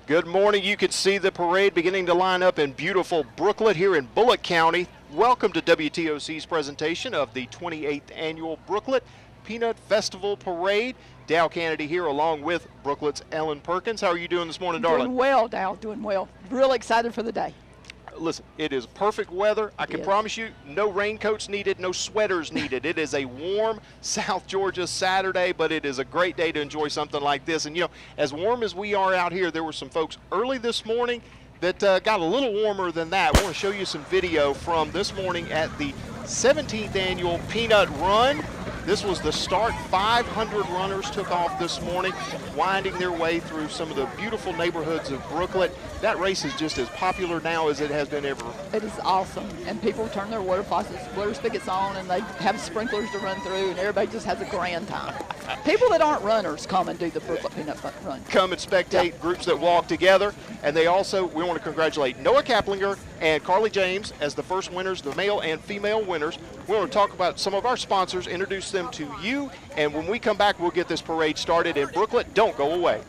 Good morning. You can see the parade beginning to line up in beautiful Brooklet here in Bullock County. Welcome to WTOC's presentation of the 28th Annual Brooklet Peanut Festival Parade. Dow Kennedy here along with Brooklet's Ellen Perkins. How are you doing this morning, darling? Doing well, Dow, doing well. Real excited for the day. Listen, it is perfect weather. I can promise you no raincoats needed, no sweaters needed. It is a warm South Georgia Saturday, but it is a great day to enjoy something like this. And, you know, as warm as we are out here, there were some folks early this morning that got a little warmer than that. I want to show you some video from this morning at the 17th Annual Peanut Run. This was the start. 500 runners took off this morning, winding their way through some of the beautiful neighborhoods of Brooklet. That race is just as popular now as it has been ever. It is awesome, and people turn their water spigots on, and they have sprinklers to run through, and everybody just has a grand time. People that aren't runners come and do the Brooklet Peanut Run. Come and spectate groups that walk together, and they also, we want to congratulate Noah Kaplinger and Carly James as the first winners, the male and female winners. We want to talk about some of our sponsors, introduce them to you, and when we come back, we'll get this parade started in Brooklet. Don't go away.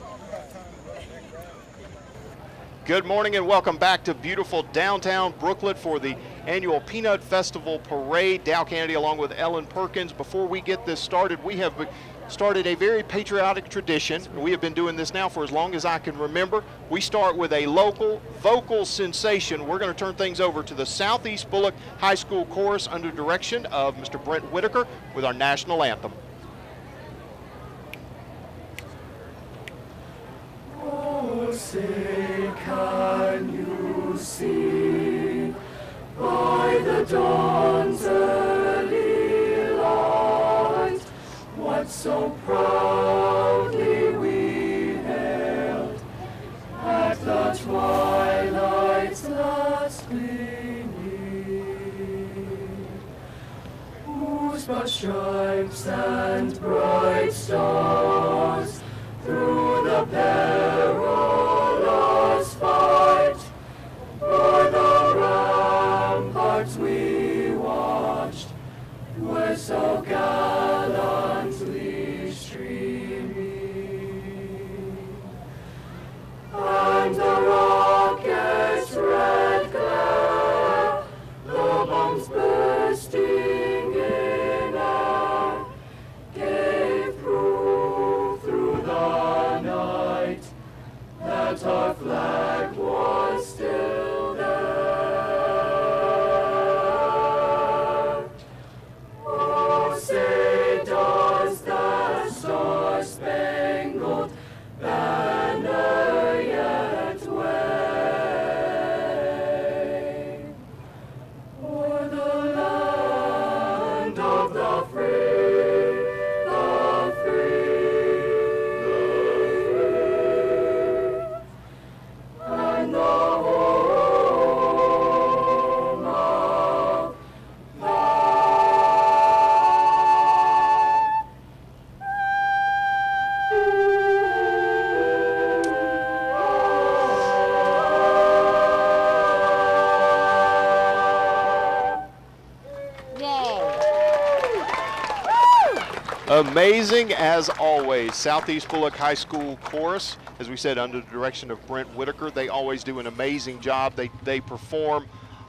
Good morning and welcome back to beautiful downtown Brooklet for the annual Peanut Festival Parade. Dow Kennedy along with Ellen Perkins. Before we get this started, we have started a very patriotic tradition. We have been doing this now for as long as I can remember. We start with a local vocal sensation. We're going to turn things over to the Southeast Bullock High School Chorus under direction of Mr. Brent Whitaker with our national anthem. Oh, say, can you see by the dawn's early light what so proudly we hailed at the twilight's last gleaming, whose broad stripes and bright stars through the perilous fight o'er the ramparts we watched were so gallantly streaming, and the rocket's red glare, the bombs bursting in air, gave proof through the night that our flag was still there. Oh, say does that star-spangled banner yet wave o'er the land of the free, the free, and the home of the Amazing as always. Southeast Bullock High School Chorus, as we said, under the direction of Brent Whitaker. They always do an amazing job. They perform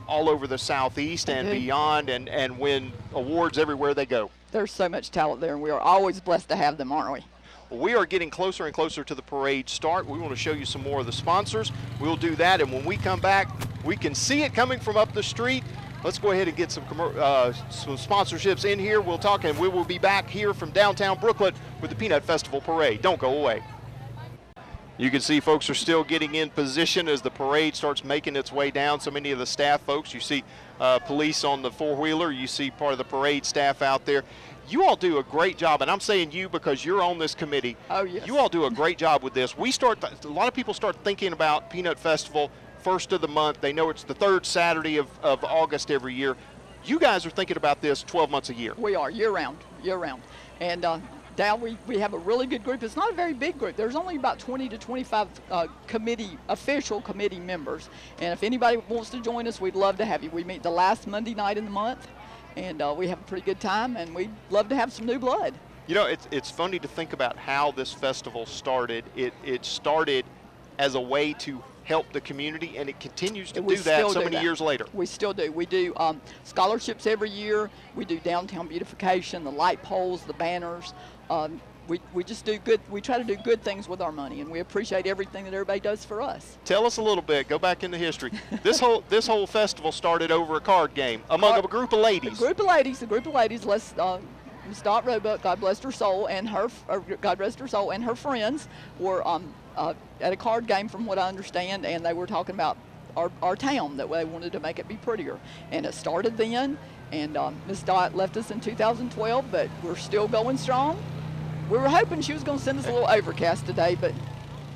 all over the Southeast and beyond and win awards everywhere they go. There's so much talent there, and we are always blessed to have them, aren't we? We are getting closer and closer to the parade start. We want to show you some more of the sponsors. We'll do that, and when we come back, we can see it coming from up the street. Let's go ahead and get some sponsorships in here. We'll talk, and we will be back here from downtown Brooklet with the Peanut Festival Parade. Don't go away. You can see folks are still getting in position as the parade starts making its way down. So many of the staff folks, you see police on the four-wheeler, you see part of the parade staff out there. You all do a great job, and I'm saying you because you're on this committee. Oh, yes. You all do a great job with this. A lot of people start thinking about Peanut Festival first of the month. They know it's the third Saturday of August every year. You guys are thinking about this 12 months a year. We are, year-round. And Dow, we have a really good group. It's not a very big group. There's only about 20 to 25 official committee members. And if anybody wants to join us, we'd love to have you. We meet the last Monday night in the month, and we have a pretty good time, and we'd love to have some new blood. You know, it's funny to think about how this festival started. It started as a way to help the community, and it continues to And we do that still so do many that. years later. We still do. We do scholarships every year. We do downtown beautification, the light poles, the banners. We just do good. We try to do good things with our money, and we appreciate everything that everybody does for us. Tell us a little bit. Go back into history. This whole festival started over a card game among a group of ladies. A group of ladies. Miss Dot Roebuck, God bless her soul, and God rest her soul, and her friends were at a card game, from what I understand, and they were talking about our town, that they wanted to make it be prettier. And it started then, and Miss Dot left us in 2012, but we're still going strong. We were hoping she was going to send us a little overcast today, but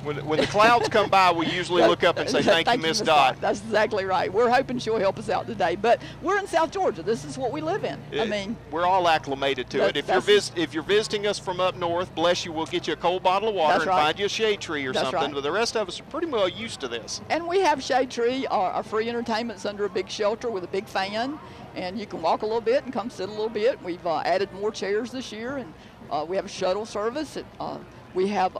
when the clouds come by, we usually look up and say, thank you, Miss Dot. That's exactly right. We're hoping she'll help us out today. But we're in South Georgia. This is what we live in. We're all acclimated to it. If you're visiting us from up north, bless you, we'll get you a cold bottle of water and find you a shade tree or something. Right. But the rest of us are pretty well used to this. And we have shade tree. Our free entertainment's under a big shelter with a big fan. And you can walk a little bit and come sit a little bit. We've added more chairs this year, and we have a shuttle service. We have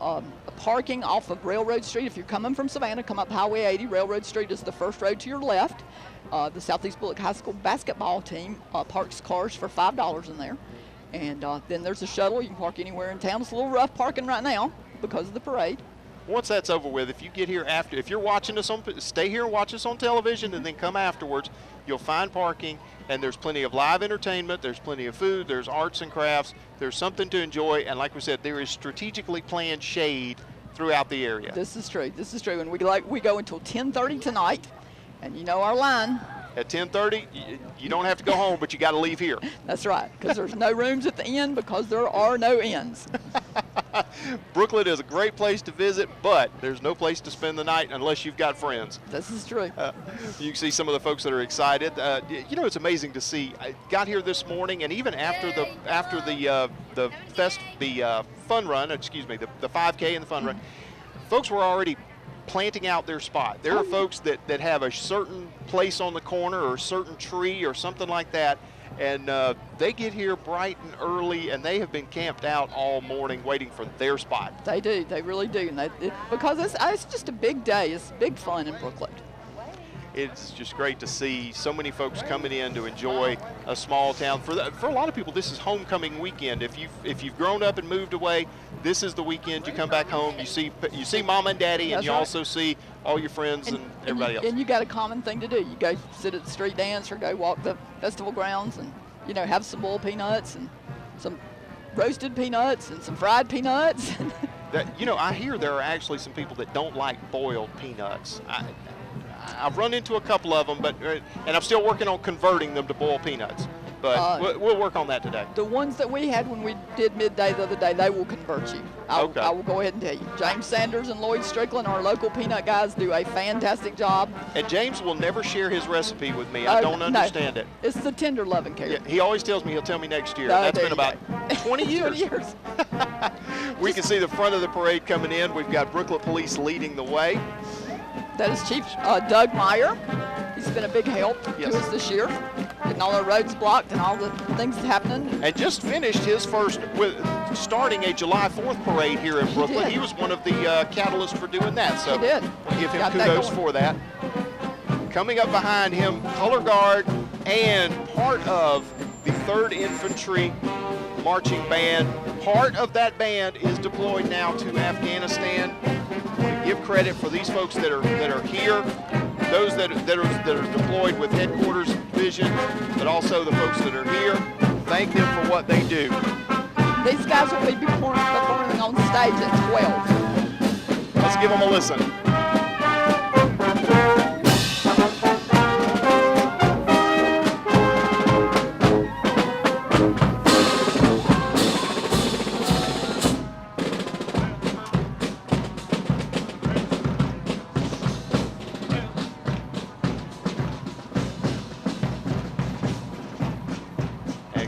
parking off of Railroad Street. If you're coming from Savannah, come up Highway 80. Railroad Street is the first road to your left. The Southeast Bullock High School basketball team parks cars for $5 in there. And then there's a shuttle. You can park anywhere in town. It's a little rough parking right now because of the parade. Once that's over with, if you get here after, if you're watching us stay here and watch us on television and then come afterwards, you'll find parking, and there's plenty of live entertainment, there's plenty of food, there's arts and crafts, there's something to enjoy, and like we said, there is strategically planned shade throughout the area. This is true. And we go until 10:30 tonight, and you know our line. At 10:30, you don't have to go home, but you got to leave here. That's right, because there's no rooms at the inn because there are no inns. Brooklet is a great place to visit, but there's no place to spend the night unless you've got friends. This is true. You can see some of the folks that are excited. It's amazing to see. I got here this morning, and even after the fun run, the 5K and the fun run, folks were already planting out their spot. There are folks that have a certain place on the corner or a certain tree or something like that, and they get here bright and early, and they have been camped out all morning waiting for their spot. They do. They really do. And because it's just a big day. It's big fun in Brooklet. It's just great to see so many folks coming in to enjoy a small town. For a lot of people, this is homecoming weekend. If you've grown up and moved away, this is the weekend you come back home. You see Mama and Daddy, and you also see all your friends and everybody else. And you got a common thing to do. You go sit at the street dance or go walk the festival grounds and have some boiled peanuts and some roasted peanuts and some fried peanuts. I hear there are actually some people that don't like boiled peanuts. I've run into a couple of them, and I'm still working on converting them to boiled peanuts. But we'll work on that today. The ones that we had when we did midday the other day, they will convert you. I will go ahead and tell you. James Sanders and Lloyd Strickland, our local peanut guys, do a fantastic job. And James will never share his recipe with me. I don't understand it. It's the tender loving care. Yeah, he always tells me he'll tell me next year. That's been about 20 years. 20 years. We can see the front of the parade coming in. We've got Brooklet Police leading the way. That is Chief Doug Meyer. He's been a big help to us this year, getting all our roads blocked and all the things happening. And just finished his first starting a July 4th parade here in Brooklet. He was one of the catalysts for doing that. So we'll give him kudos for that. Coming up behind him, color guard and part of the 3rd Infantry Marching Band. Part of that band is deployed now to Afghanistan. Give credit for these folks that are here, those that are deployed with headquarters vision, but also the folks that are here. Thank them for what they do. These guys will be performing on stage at 12. Let's give them a listen.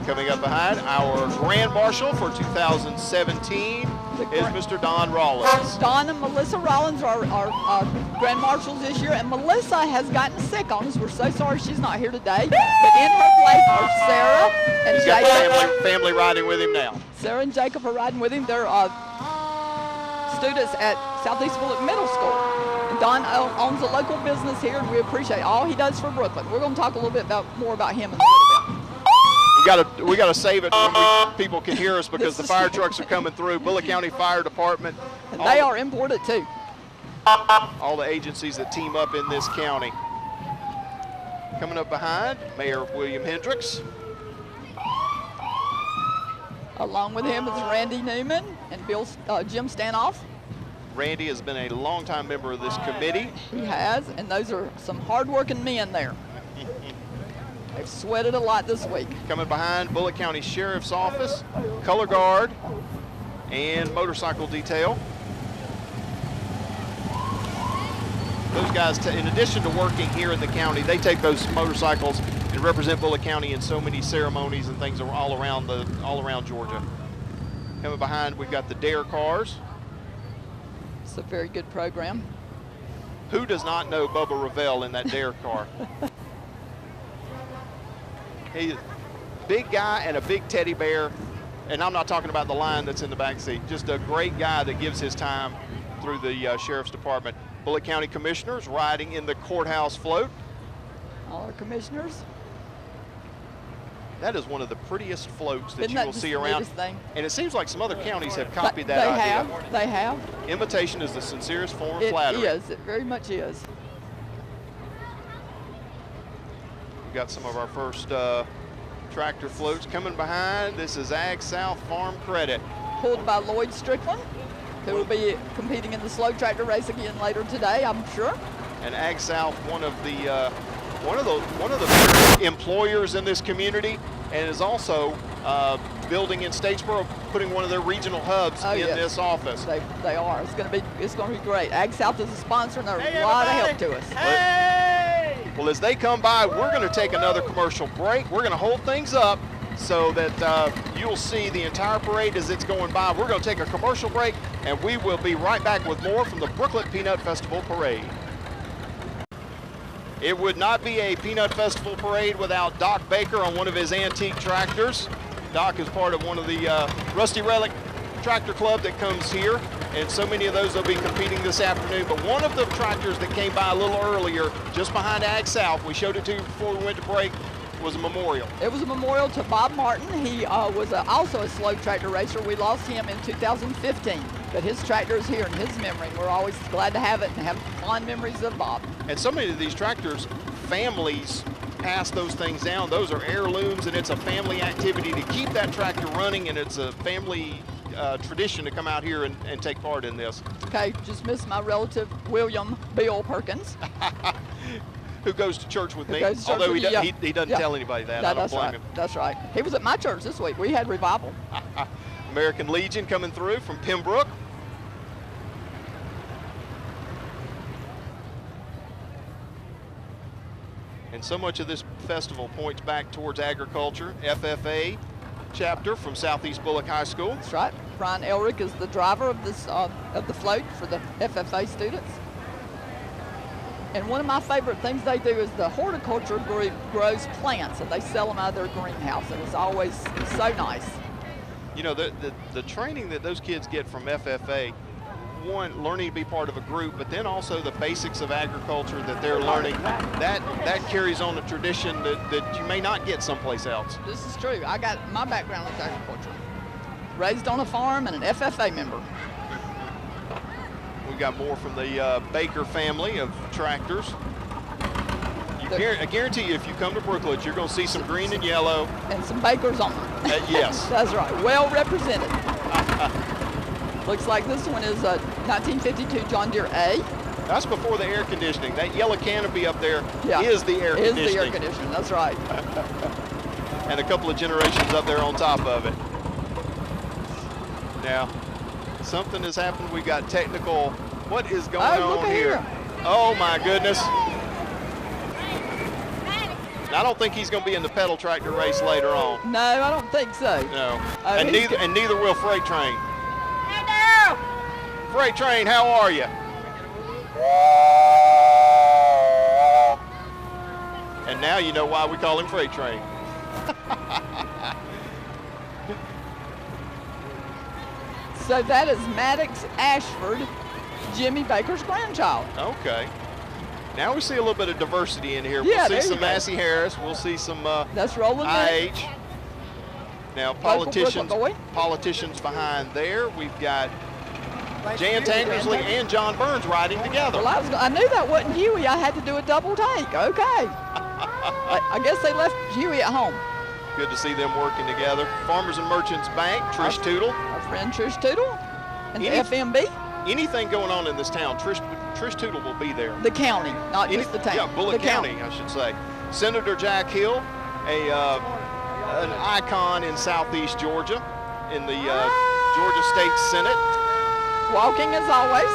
Coming up behind, our Grand Marshal for 2017 is Mr. Don Rollins. Don and Melissa Rollins are our Grand Marshals this year, and Melissa has gotten sick on us. We're so sorry she's not here today. But in her place are Sarah and He's Jacob. got family riding with him now. Sarah and Jacob are riding with him. They're students at Southeast Bullock Middle School. Don owns a local business here, and we appreciate all he does for Brooklet. We're going to talk a little bit more about him in a little bit. We gotta save it when people can hear us because the fire trucks are coming through. Bullitt County Fire Department. And they are imported too. All the agencies that team up in this county. Coming up behind, Mayor William Hendricks. Along with him is Randy Newman and Jim Stanoff. Randy has been a longtime member of this committee. He has, and those are some hard-working men there. They've sweated a lot this week. Coming behind, Bullitt County Sheriff's Office, Color Guard, and Motorcycle Detail. Those guys, in addition to working here in the county, they take those motorcycles and represent Bullitt County in so many ceremonies and things all around Georgia. Coming behind, we've got the Dare cars. It's a very good program. Who does not know Bubba Revell in that Dare car? He's a big guy and a big teddy bear, and I'm not talking about the lion that's in the back seat. Just a great guy that gives his time through the Sheriff's Department. Bullitt County Commissioners riding in the courthouse float. All our commissioners. That is one of the prettiest floats that Isn't you that will just see the around. neatest thing? And it seems like some other counties have copied that idea. They have. Imitation is the sincerest form of It flattery. is. It very much is. We've got some of our first tractor floats coming behind. This is Ag South Farm Credit. Pulled by Lloyd Strickland, who will be competing in the slow tractor race again later today, I'm sure. And Ag South, one of the employers in this community, and is also building in Statesboro, putting one of their regional hubs in this office. They are. It's going to be great. Ag South is a sponsor, and they're a lot of help to us. Well, as they come by, we're going to take another commercial break. We're going to hold things up so that you'll see the entire parade as it's going by. We're going to take a commercial break, and we will be right back with more from the Brooklet Peanut Festival Parade. It would not be a Peanut Festival Parade without Doc Baker on one of his antique tractors. Doc is part of one of the Rusty Relic Tractor Club that comes here, and so many of those will be competing this afternoon. But one of the tractors that came by a little earlier, just behind Ag South, we showed it to you before we went to break, was a memorial. It was a memorial to Bob Martin. He was also a slow tractor racer. We lost him in 2015, but his tractor is here in his memory. We're always glad to have it and have fond memories of Bob. And so many of these tractors, families pass those things down. Those are heirlooms, and it's a family activity to keep that tractor running, and it's a family tradition to come out here and take part in this. Okay, just missed my relative, William Bill Perkins. Who goes to church with me, although he doesn't tell anybody that. I don't blame him. That's right. He was at my church this week. We had revival. American Legion coming through from Pembroke. And so much of this festival points back towards agriculture. FFA chapter from Southeast Bullock High School. That's right. Brian Elrick is the driver of this of the float for the FFA students. And one of my favorite things they do is the horticulture group grows plants, and they sell them out of their greenhouse, and it's always so nice. You know, the training that those kids get from FFA, one, learning to be part of a group, but then also the basics of agriculture that they're learning, that carries on a tradition that you may not get someplace else. This is true. I got my background is agriculture. Raised on a farm and an FFA member. We got more from the Baker family of tractors. I guarantee you, if you come to Brooklet, you're going to see some green and yellow. And some Bakers on them. Yes. That's right. Well represented. Looks like this one is a 1952 John Deere A. That's before the air conditioning. That yellow canopy up there is the air conditioning. Is the air conditioning. That's right. And a couple of generations up there on top of it. Now, something has happened. We got technical. What is going on here? Oh my goodness. I don't think he's going to be in the pedal tractor race later on. No, I don't think so. No. And neither will Freight Train. Hey now! Freight Train, how are you? And now you know why we call him Freight Train. So that is Maddox Ashford Jimmy Baker's grandchild. Okay. Now we see a little bit of diversity in here. Yeah, We'll see some there you go. Massey Harris. We'll see some That's Roland Nick. IH. Now Brooklet boy. politicians behind there. We've got Jan Tankersley and John Burns riding together. Well, I knew that wasn't Huey. I had to do a double take. Okay. I guess they left Huey at home. Good to see them working together. Farmers and Merchants Bank, Trish Tootle. Our friend Trish Tootle and the FMB. Anything going on in this town, Trish Tootle will be there. The county, not just the town. Yeah, Bullitt the County, I should say. Senator Jack Hill, an icon in southeast Georgia, in the Georgia State Senate. Walking as always.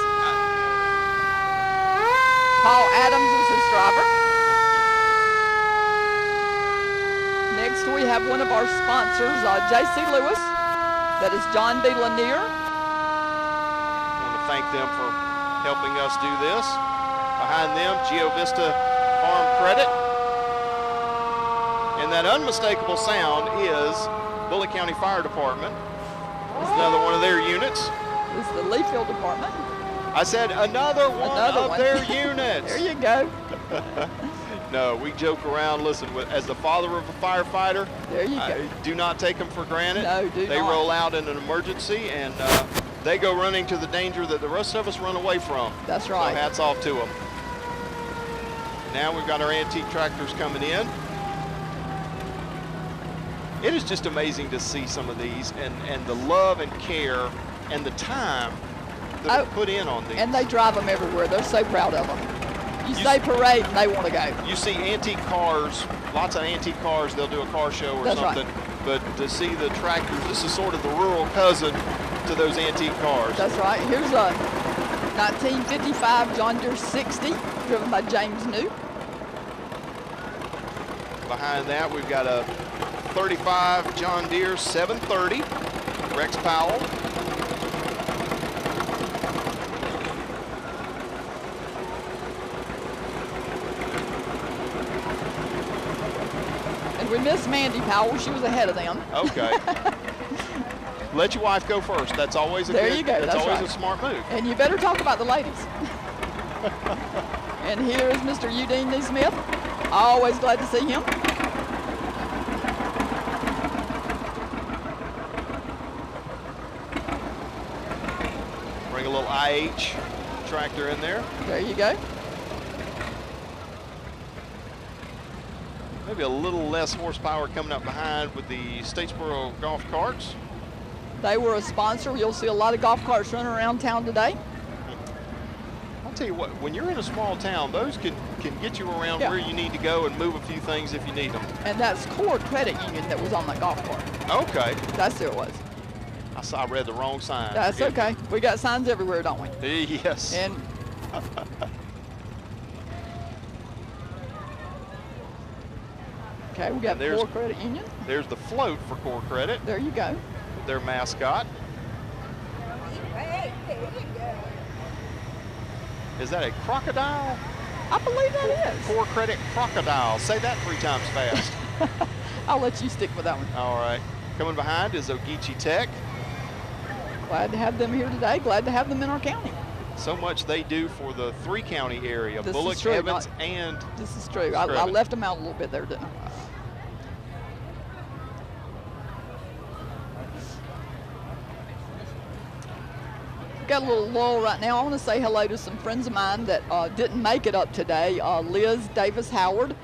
Paul Adams is his driver. Next we have one of our sponsors, J.C. Lewis. That is John B. Lanier. I want to thank them for helping us do this. Behind them, Geo Vista Farm Credit. And that unmistakable sound is Bullitt County Fire Department. It's another one of their units. This is the Leafield Department. I said another one of their units. There you go. No, we joke around. Listen, as the father of a firefighter, there you go. Do not take them for granted. No, They not. roll out in an emergency, and they go running to the danger that the rest of us run away from. That's right. So hats off to them. Now we've got our antique tractors coming in. It is just amazing to see some of these and the love and care and the time that are put in on these. And they drive them everywhere. They're so proud of them. You say parade and they want to go. You see antique cars, lots of antique cars, they'll do a car show or That's something. Right. But to see the tractors, this is sort of the rural cousin to those antique cars. That's right. Here's a 1955 John Deere 60 driven by James New. Behind that, we've got a 35 John Deere 730, Rex Powell. And we missed Mandy Powell. She was ahead of them. Okay. Let your wife go first. That's always a there good, you go. That's always right. a smart move. And you better talk about the ladies. And here is Mr. Eugene D. Smith. Always glad to see him. Bring a little IH tractor in there. There you go. Maybe a little less horsepower coming up behind with the Statesboro golf carts. They were a sponsor. You'll see a lot of golf carts running around town today. I'll tell you what, when you're in a small town, those can get you around where you need to go and move a few things if you need them. And that's Core Credit Union that was on that golf cart. Okay. That's who it was. I read the wrong sign. That's okay. We got signs everywhere, don't we? Yes. And okay, we got Core Credit Union. There's the float for Core Credit. There you go. Their mascot. Hey, there you go. Is that a crocodile? I believe that is. Core Credit crocodile. Say that 3 times fast. I'll let you stick with that one. All right. Coming behind is Ogeechee Tech. Glad to have them here today. Glad to have them in our county. So much they do for the 3-county area, This Bullock, is true, Evans, and this is true. I left them out a little bit there, didn't I? Got a little lull right now. I want to say hello to some friends of mine that didn't make it up today. Liz Davis Howard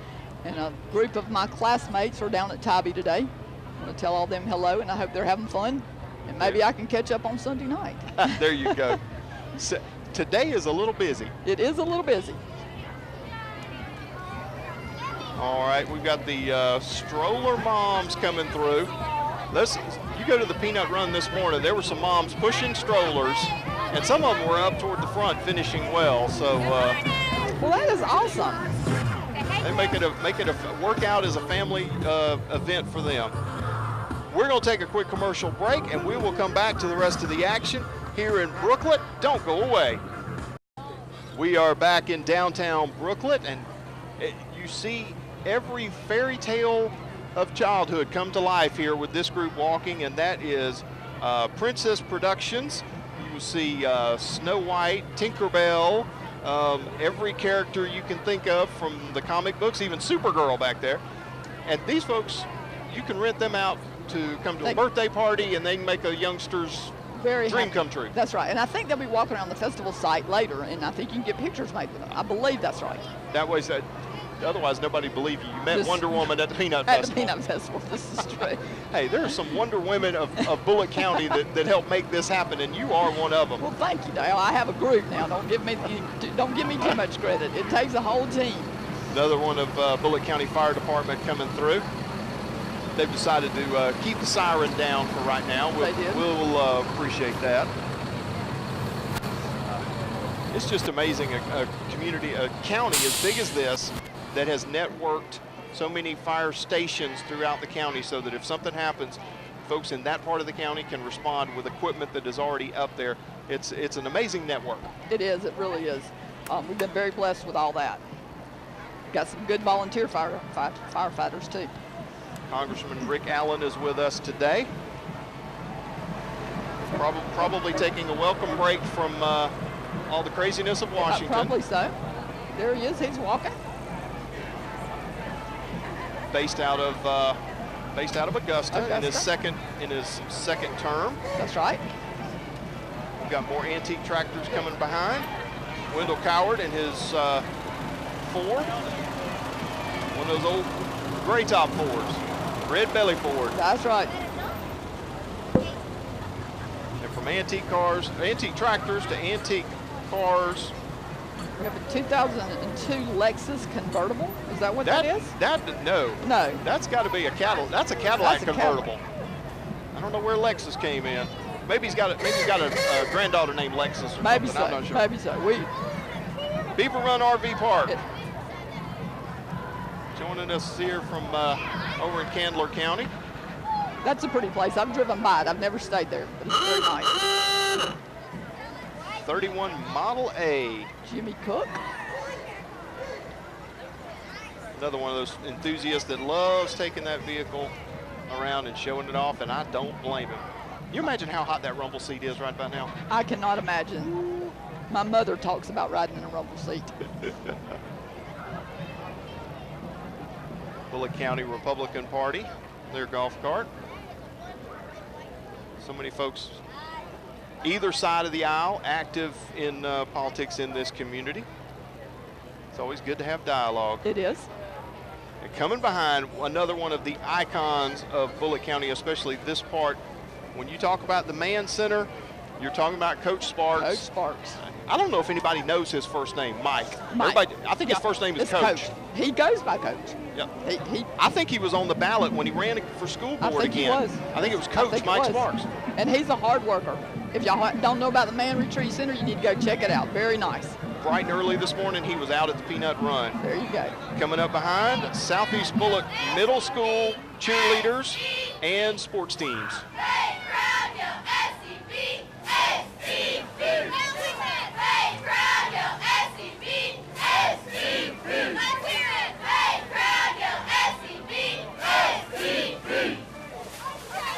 and a group of my classmates are down at Tybee today. I want to tell all them hello, and I hope they're having fun. And maybe I can catch up on Sunday night. There you go. So, today is a little busy. It is a little busy. All right, we've got the stroller moms coming through. You go to the Peanut Run this morning, there were some moms pushing strollers, and some of them were up toward the front finishing well. So well, that is awesome. They make it a workout as a family event for them. We're going to take a quick commercial break, and we will come back to the rest of the action here in Brooklet. Don't go away. We are back in downtown Brooklet, and you see every fairy tale of childhood come to life here with this group walking, and that is Princess Productions. will see Snow White, Tinkerbell, every character you can think of from the comic books, even Supergirl back there. And these folks, you can rent them out to come to a birthday party, and they can make a youngster's dream come true. That's right. And I think they'll be walking around the festival site later, and I think you can get pictures made with them. I believe that's right. That way, otherwise nobody believe you. You met Wonder Woman at the Peanut Festival. At the Peanut Festival, this is true. Hey, there are some Wonder Women of Bullitt County that help make this happen, and you are one of them. Well, thank you, Dale. I have a group now. Don't give me too much credit. It takes a whole team. Another one of Bullitt County Fire Department coming through. They've decided to keep the siren down for right now. We'll appreciate that. It's just amazing, a community, a county as big as this that has networked so many fire stations throughout the county so that if something happens, folks in that part of the county can respond with equipment that is already up there. It's an amazing network. It is, it really is. We've been very blessed with all that. Got some good volunteer firefighters too. Congressman Rick Allen is with us today. Probably taking a welcome break from all the craziness of Washington. Probably so. There he is. He's walking. Based out of Augusta. in his second term. That's right. We've got more antique tractors coming behind. Wendell Coward in his Ford. One of those old gray top Fords. Red belly Ford. That's right. And from antique tractors to antique cars. We have a 2002 Lexus convertible. Is that what that is? No. That's got to be a Cadillac. That's a Cadillac convertible. I don't know where Lexus came in. Maybe he's got a granddaughter named Lexus or something. I'm not sure. Maybe so. Beaver Run RV Park. Joining us here from over in Candler County. That's a pretty place. I've driven by it. I've never stayed there, but it's very nice. 31 Model A. Jimmy Cook. Another one of those enthusiasts that loves taking that vehicle around and showing it off, and I don't blame him. You imagine how hot that rumble seat is right about now? I cannot imagine. My mother talks about riding in a rumble seat. Bullitt County Republican Party, their golf cart. So many folks either side of the aisle active in politics in this community. It's always good to have dialogue. It is. And coming behind, another one of the icons of Bullitt County, especially this part. When you talk about the Man Center, you're talking about Coach Sparks. Coach Sparks. I don't know if anybody knows his first name, Mike. I think his first name is Coach. He goes by Coach. Yep. I think he was on the ballot when he ran for school board again. I think it was Coach Mike Sparks. And he's a hard worker. If y'all don't know about the Man Retreat Center, you need to go check it out. Very nice. Bright and early this morning, he was out at the Peanut Run. There you go. Coming up behind, Southeast Bullitt Middle School cheerleaders and sports teams.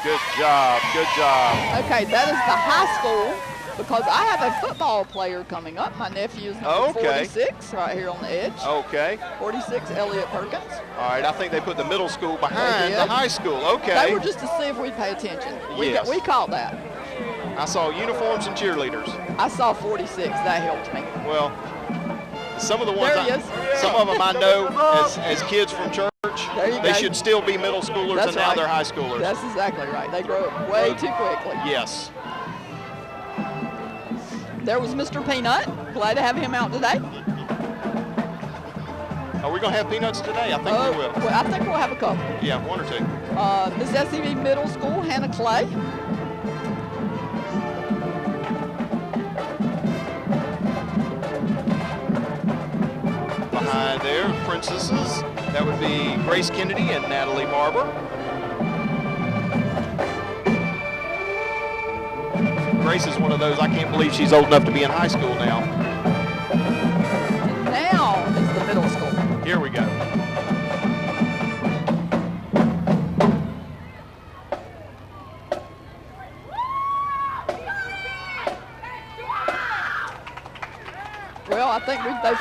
Good job, good job. Okay, that is the high school, because I have a football player coming up. My nephew is number 46 right here on the edge. Okay. 46, Elliot Perkins. All right, I think they put the middle school behind the high school. Okay. They were just to see if we'd pay attention. We caught that. I saw uniforms and cheerleaders. I saw 46. That helped me. Well, some of the ones, some of them I know as kids from church. They should still be middle schoolers, and now they're high schoolers. That's exactly right. They grow up way too quickly. Yes. There was Mr. Peanut. Glad to have him out today. Are we going to have peanuts today? I think we will. Well, I think we'll have a couple. Yeah, one or two. Miss SEV Middle School, Hannah Clay. Behind there, princesses. That would be Grace Kennedy and Natalie Barber. Grace is one of those, I can't believe she's old enough to be in high school now. And now is the middle school. Here we go.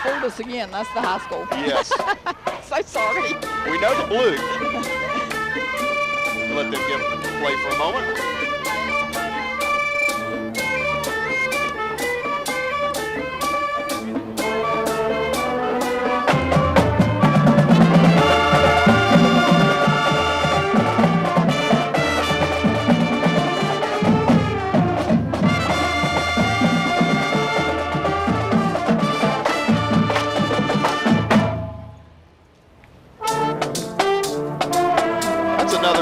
fooled us again. That's the high school. Yes. So sorry. We know the blue. Let them get play for a moment.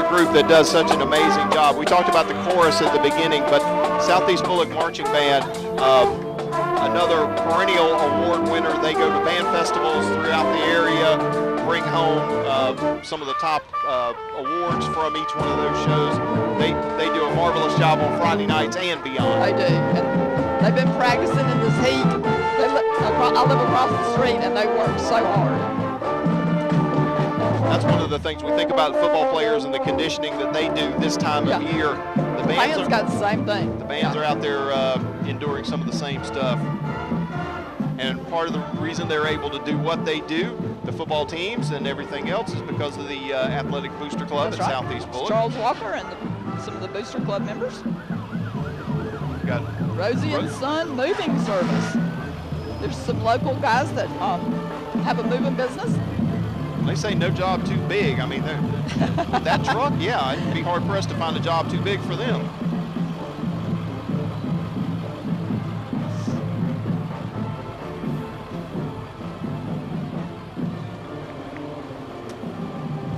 Group that does such an amazing job. We talked about the chorus at the beginning, but Southeast Bullock Marching Band, another perennial award winner. They go to band festivals throughout the area, bring home some of the top awards from each one of those shows. They do a marvelous job on Friday nights and beyond. They do. And they've been practicing in this heat. I live across the street and they work so hard. That's one of the things we think about football players and the conditioning that they do this time of year. The band's got the same thing. The bands are out there enduring some of the same stuff. And part of the reason they're able to do what they do, the football teams and everything else, is because of the Athletic Booster Club at Southeast Bullock. Charles Walker and some of the Booster Club members. Got Rosie and Son Moving Service. There's some local guys that have a moving business. They say no job too big. I mean, that truck, yeah, it'd be hard pressed to find a job too big for them.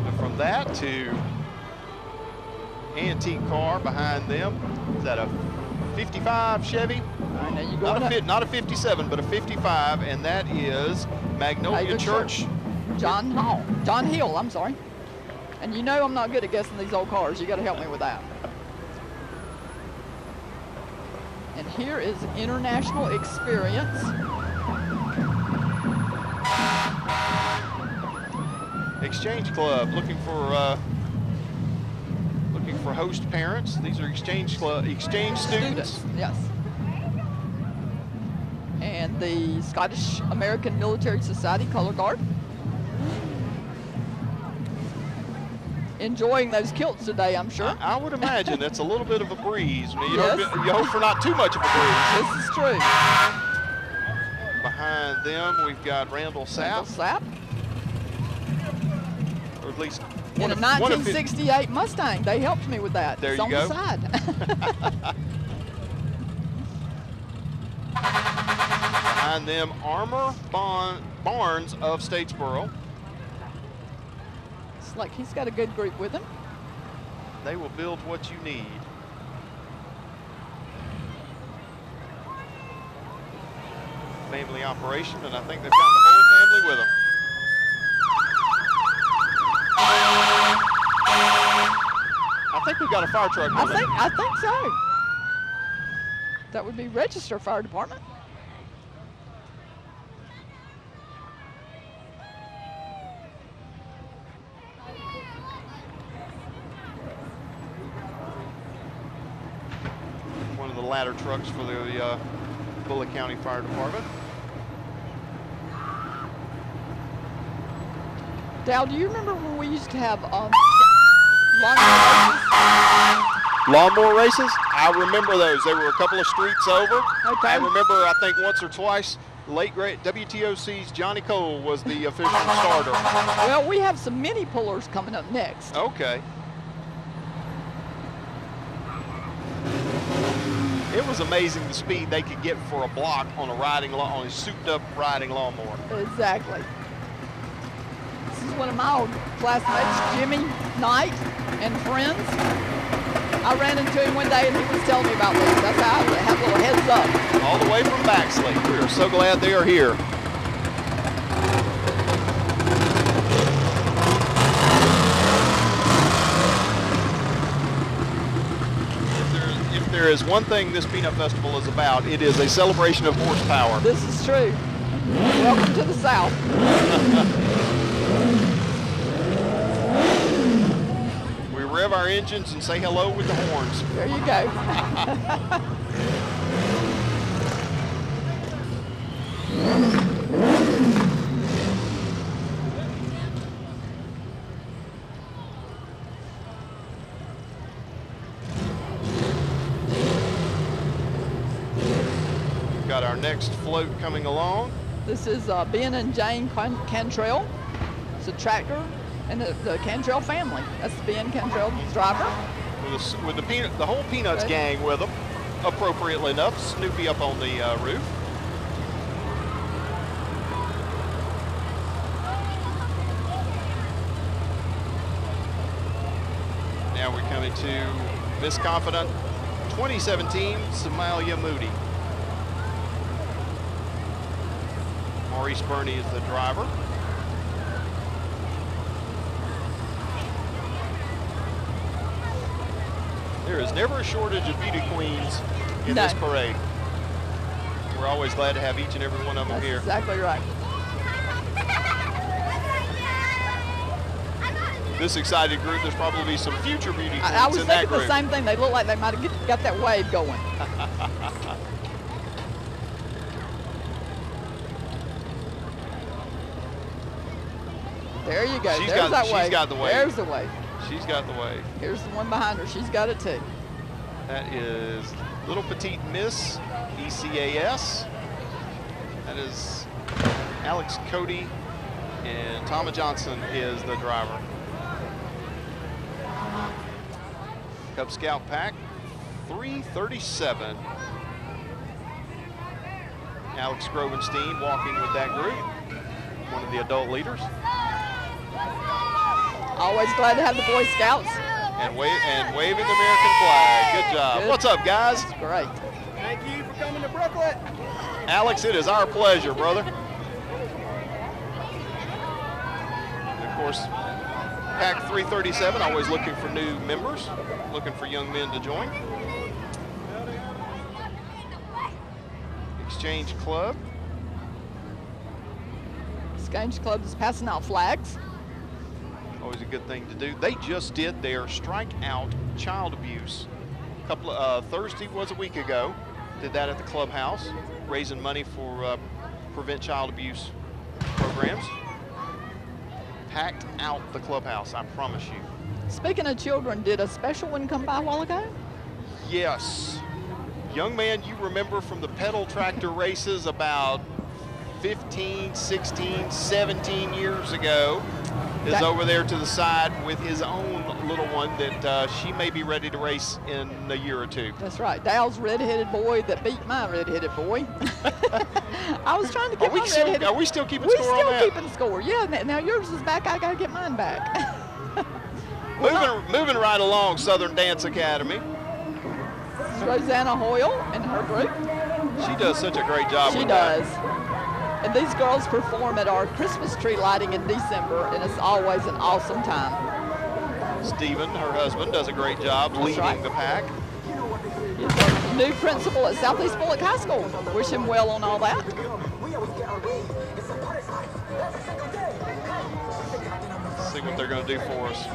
But from that to antique car behind them, is that a 55 Chevy? I know you not a 57, but a 55, and that is Magnolia Church. John Hill, I'm sorry. And you know I'm not good at guessing these old cars. You got to help me with that. And here is International Experience. Exchange Club looking for host parents. These are exchange students. Yes. And the Scottish American Military Society Color Guard. Enjoying those kilts today, I'm sure. I would imagine it's a little bit of a breeze. I mean, you hope for not too much of a breeze. This is true. Behind them, we've got Randall Sapp. Or at least in a 1968 Mustang. They helped me with that. There it's you on go. The side. Behind them, Armour Barnes of Statesboro. Like he's got a good group with him. They will build what you need. Family operation, and I think they've got the whole family with them. I think we've got a fire truck with them. I think so. That would be Register Fire Department. Ladder trucks for the Bullock County Fire Department. Dal, do you remember when we used to have lawnmower races? I remember those. They were a couple of streets over. Okay. I remember, I think once or twice, late great WTOC's Johnny Cole was the official starter. Well, we have some mini pullers coming up next. Okay. It was amazing the speed they could get for a block on a souped-up riding lawnmower. Exactly. This is one of my old classmates, Jimmy Knight and friends. I ran into him one day and he was telling me about this. That's how I have a little heads up. All the way from Baxley. We are so glad they are here. There is one thing this Peanut Festival is about. It is a celebration of horsepower. This is true. Welcome to the South. We rev our engines and say hello with the horns. There you go. our next float coming along. This is Ben and Jane Cantrell. It's a tractor and the Cantrell family. That's Ben Cantrell's driver. With the whole Peanuts gang with them, appropriately enough. Snoopy up on the roof. Now we're coming to Miss Confident 2017, Somalia Moody. Maurice Burney is the driver. There is never a shortage of beauty queens in this parade. We're always glad to have each and every one of them here. Exactly right. This excited group, there's probably some future beauty queens I was in that thinking group. the same thing. They look like they might have got that wave going. There you go. There's that wave. She's got the wave. There's the wave. She's got the wave. Here's the one behind her. She's got it too. That is Little Petite Miss ECAS. That is Alex Cody, and Tama Johnson is the driver. Cub Scout pack 337. Alex Grovenstein walking with that group, one of the adult leaders. Always glad to have the Boy Scouts. And waving the American flag. Good job. Good. What's up, guys? That's great. Thank you for coming to Brooklet. Alex, it is our pleasure, brother. And of course, Pack 337, always looking for new members, looking for young men to join. Exchange Club. Exchange Club is passing out flags. Always a good thing to do. They just did their Strike Out Child Abuse. Thursday was a week ago. Did that at the clubhouse, raising money for prevent child abuse programs. Packed out the clubhouse, I promise you. Speaking of children, did a special one come by a while ago? Yes. Young man, you remember from the pedal tractor races about 15, 16, 17 years ago, is over there to the side with his own little one that she may be ready to race in a year or two. That's right. Dale's red-headed boy that beat my red-headed boy. I was trying to get Are we still keeping score on that? We're still keeping score. Yeah, now yours is back. I got to get mine back. Moving right along, Southern Dance Academy. Rosanna Hoyle and her group. She does such a great job with that. She does. And these girls perform at our Christmas tree lighting in December, and it's always an awesome time. Stephen, her husband, does a great job leading the pack. He's our new principal at Southeast Bullock High School. Wish him well on all that. Let's see what they're going to do for us.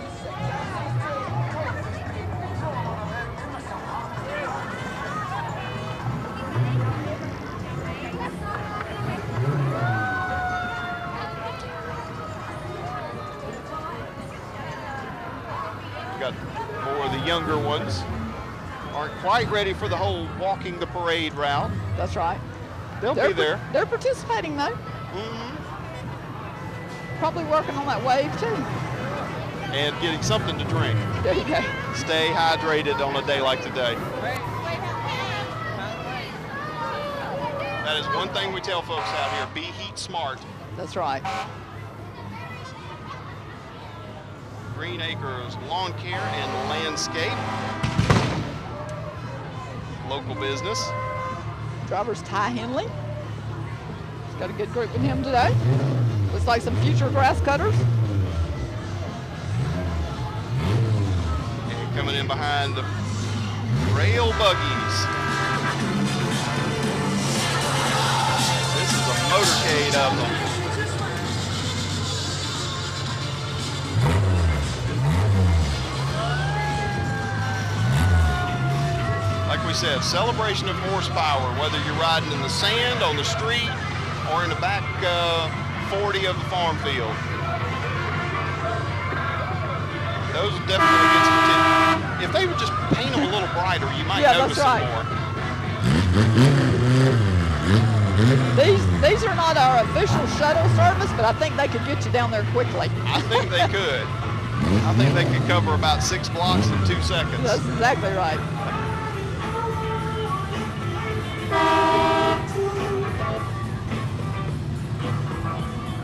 Got more of the younger ones. Aren't quite ready for the whole walking the parade route. That's right. They'll be there. They're participating though. Mm-hmm. Probably working on that wave too. And getting something to drink. There you go. Stay hydrated on a day like today. That is one thing we tell folks out here, be heat smart. That's right. Green Acres Lawn Care and Landscape. Local business. Driver's Ty Henley. He's got a good group with him today. Looks like some future grass cutters. And coming in behind the rail buggies. This is a motorcade of them. Like we said, celebration of horsepower, whether you're riding in the sand, on the street, or in the back 40 of the farm field. Those definitely get some attention. If they would just paint them a little brighter, you might notice that's right. some more. These are not our official shuttle service, but I think they could get you down there quickly. I think they could. I think they could cover about 6 blocks in 2 seconds. That's exactly right.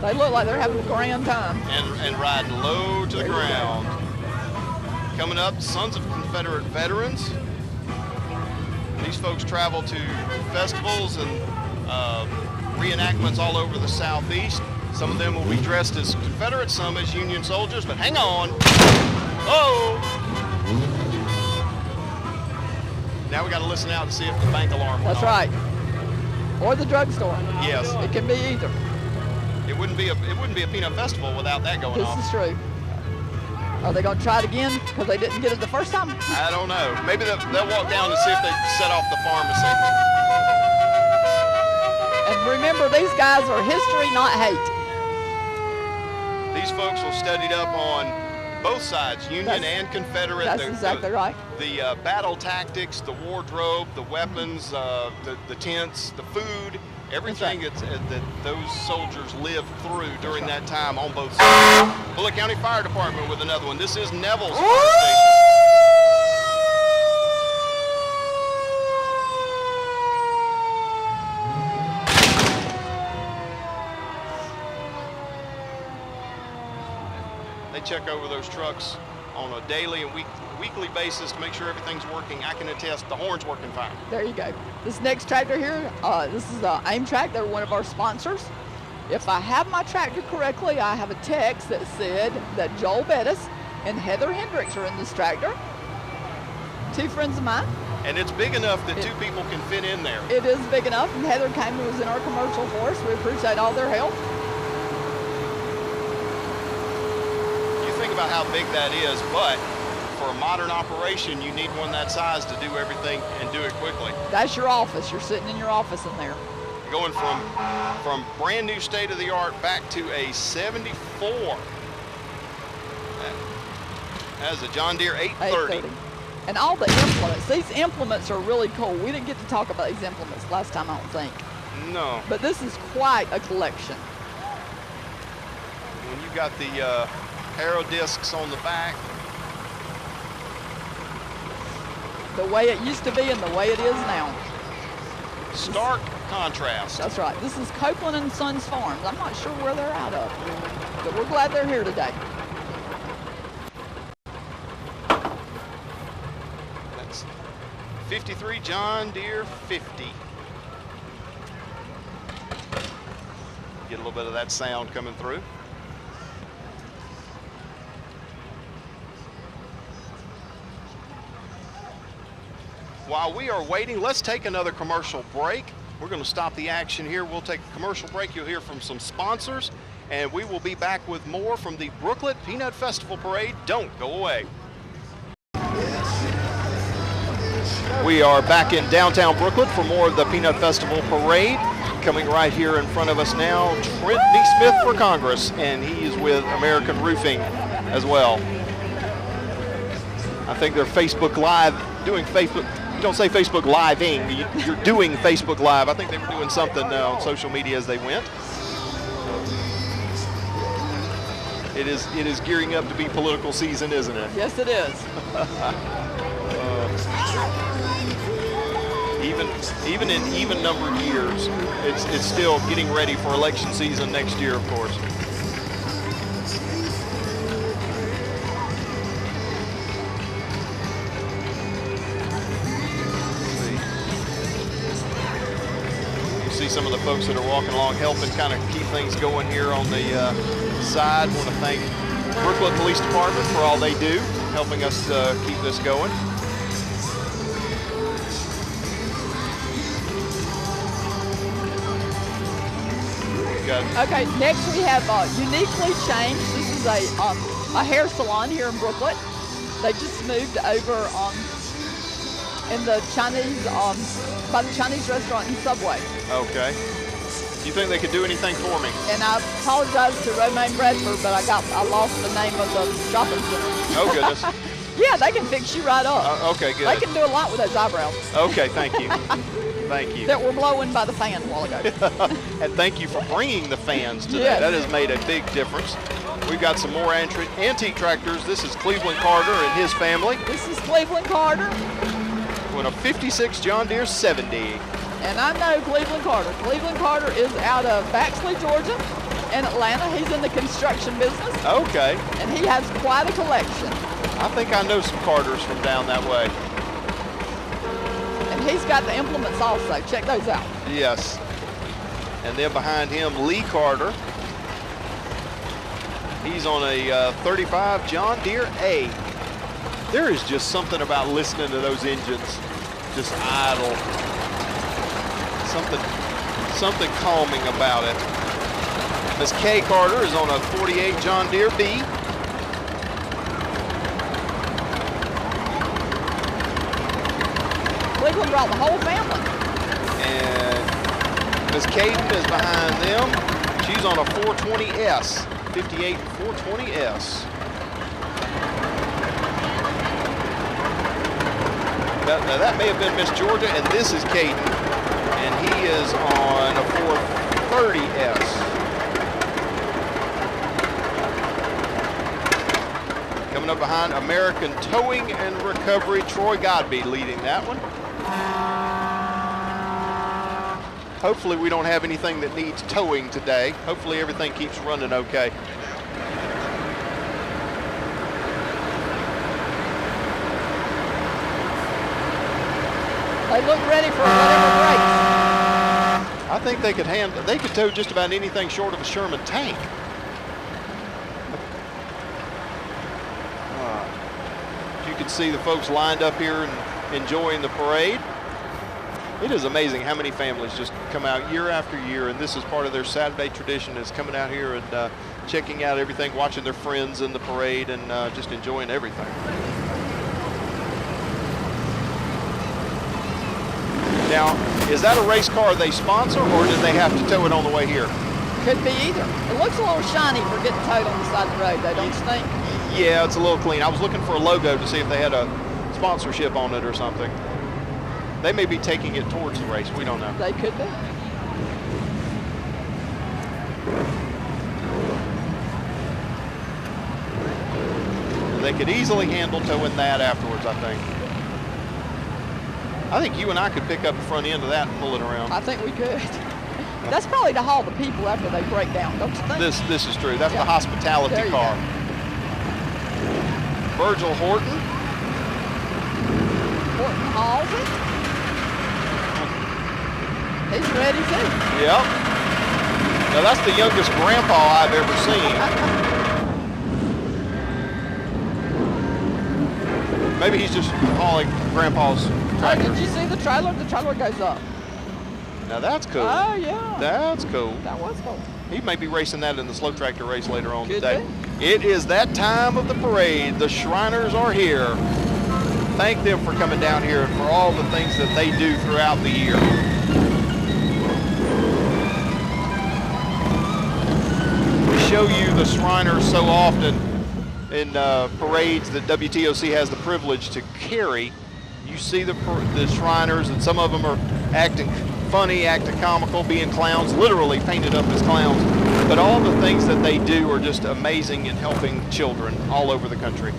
They look like they're having a grand time. And riding low to the ground. Coming up, Sons of Confederate Veterans. These folks travel to festivals and reenactments all over the Southeast. Some of them will be dressed as Confederate, some as Union soldiers, but hang on. Oh! Now we got to listen out and see if the bank alarm went That's off. right. Or the drugstore. Yes. It can be either. It wouldn't be a peanut festival without that going This off. is true. Are they going to try it again because they didn't get it the first time? I don't know. Maybe they'll walk down and see if they set off the pharmacy. And remember, these guys are history, not hate. These folks were studied up on both sides, Union and Confederate. That's exactly right. The battle tactics, the wardrobe, the weapons, the tents, the food, everything that those soldiers lived through during that time on both sides. Bullitt County Fire Department with another one. This is Neville's fire station. They check over those trucks on a daily and weekly basis to make sure everything's working. I can attest the horn's working fine. There you go. This next tractor here, this is AIM Track. They're one of our sponsors. If I have my tractor correctly, I have a text that said that Joel Bettis and Heather Hendricks are in this tractor. 2 friends of mine. And it's big enough that 2 people can fit in there. It is big enough, and Heather came and was in our commercial for us. We appreciate all their help. About how big that is, but for a modern operation, you need one that size to do everything and do it quickly. That's your office. You're sitting in your office in there. Going from brand new state of the art back to a 74. That is a John Deere 830. And all the implements. These implements are really cool. We didn't get to talk about these implements last time, I don't think. No. But this is quite a collection. When you got the arrow discs on the back. The way it used to be and the way it is now. Stark contrast. That's right. This is Copeland and Sons Farms. I'm not sure where they're out of, but we're glad they're here today. That's 53 John Deere 50. Get a little bit of that sound coming through. While we are waiting, let's take another commercial break. We're going to stop the action here. We'll take a commercial break. You'll hear from some sponsors, and we will be back with more from the Brooklet Peanut Festival Parade. Don't go away. We are back in downtown Brooklet for more of the Peanut Festival Parade. Coming right here in front of us now, Trent Neesmith for Congress, and he is with American Roofing as well. I think they're Facebook Live, doing Facebook. You don't say Facebook Live-ing, you're doing Facebook Live. I think they were doing something on social media as they went. It is gearing up to be political season, isn't it? Yes, it is. Even in even numbered years, it's still getting ready for election season next year, of course. See some of the folks that are walking along helping kind of keep things going here on the side. Want to thank Brooklet Police Department for all they do, helping us keep this going. Okay, next we have Uniquely Changed. This is a hair salon here in Brooklet. They just moved over in the Chinese, by the Chinese restaurant and Subway. Okay. Do you think they could do anything for me? And I apologize to Romaine Bradford, but I lost the name of the shopping center. Oh, goodness. Yeah, they can fix you right up. Okay, good. They can do a lot with those eyebrows. Okay, thank you. Thank you. that were blowing by the fan a while ago. And thank you for bringing the fans today. Yes. That has made a big difference. We've got some more antique tractors. This is Cleveland Carter and his family. This is Cleveland Carter. With a 56 John Deere 70. And I know Cleveland Carter. Cleveland Carter is out of Baxley, Georgia, in Atlanta. He's in the construction business. Okay. And he has quite a collection. I think I know some Carters from down that way. And he's got the implements also. Check those out. Yes. And then behind him, Lee Carter. He's on a 35 John Deere A. There is just something about listening to those engines just idle. Something calming about it. Miss Kay Carter is on a 48 John Deere B. Cleveland brought the whole family. And Miss Caden is behind them. She's on a 420S, 58 420S. Now that may have been Miss Georgia, and this is Caden, and he is on a 430S. Coming up behind, American Towing and Recovery, Troy Godby leading that one. Hopefully we don't have anything that needs towing today. Hopefully everything keeps running okay. They look ready for whatever breaks. I think they could tow just about anything short of a Sherman tank. You can see the folks lined up here and enjoying the parade. It is amazing how many families just come out year after year, and this is part of their Saturday tradition, is coming out here and checking out everything, watching their friends in the parade, and just enjoying everything. Now, is that a race car they sponsor, or did they have to tow it on the way here? Could be either. It looks a little shiny for getting towed on the side of the road, though, don't you think? Yeah, it's a little clean. I was looking for a logo to see if they had a sponsorship on it or something. They may be taking it towards the race. We don't know. They could be. They could easily handle towing that afterwards, I think. I think you and I could pick up the front end of that and pull it around. I think we could. That's probably to haul the people after they break down, don't you think? This is true. That's Yeah. the hospitality There you car. go. Virgil Horton. Horton hauls it. He's ready too. Yep. Now that's the youngest grandpa I've ever seen. Maybe he's just hauling grandpa's Oh, tractor. did you see the trailer? The trailer goes up. Now that's cool. Oh, yeah. That's cool. That was cool. He may be racing that in the slow tractor race later on Could today. It is that time of the parade. The Shriners are here. Thank them for coming down here and for all the things that they do throughout the year. We show you the Shriners so often in parades that WTOC has the privilege to carry. You see the Shriners, and some of them are acting funny, acting comical, being clowns, literally painted up as clowns. But all the things that they do are just amazing in helping children all over the country.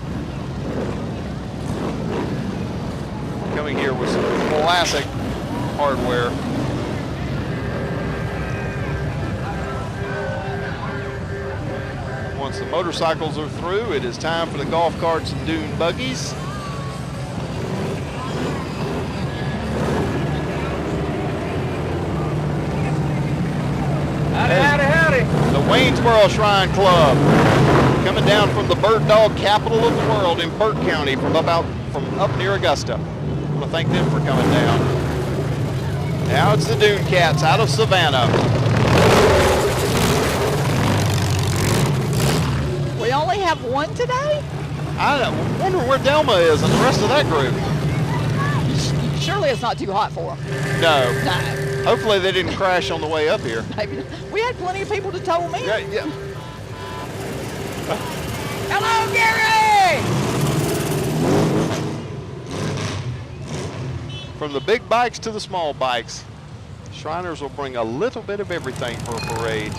Coming here with some classic hardware. Once the motorcycles are through, it is time for the golf carts and dune buggies. Howdy, howdy, howdy. The Waynesboro Shrine Club, coming down from the bird dog capital of the world in Burke County, from up near Augusta. I want to thank them for coming down. Now it's the Dune Cats out of Savannah. We only have one today? I wonder where Delma is and the rest of that group. Surely it's not too hot for them. No. No. Hopefully they didn't crash on the way up here. Maybe. We had plenty of people to tow them in. Yeah. Hello, Gary! From the big bikes to the small bikes, Shriners will bring a little bit of everything for a parade.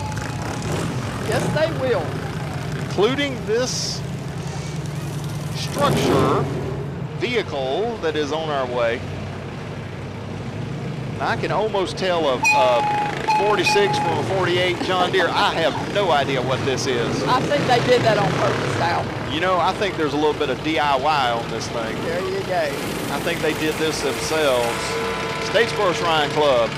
Yes, they will. Including this structure, vehicle that is on our way. I can almost tell a 46 from a 48 John Deere. I have no idea what this is. I think they did that on purpose, Al. You know, I think there's a little bit of DIY on this thing. There you go. I think they did this themselves. Statesboro Shrine Club.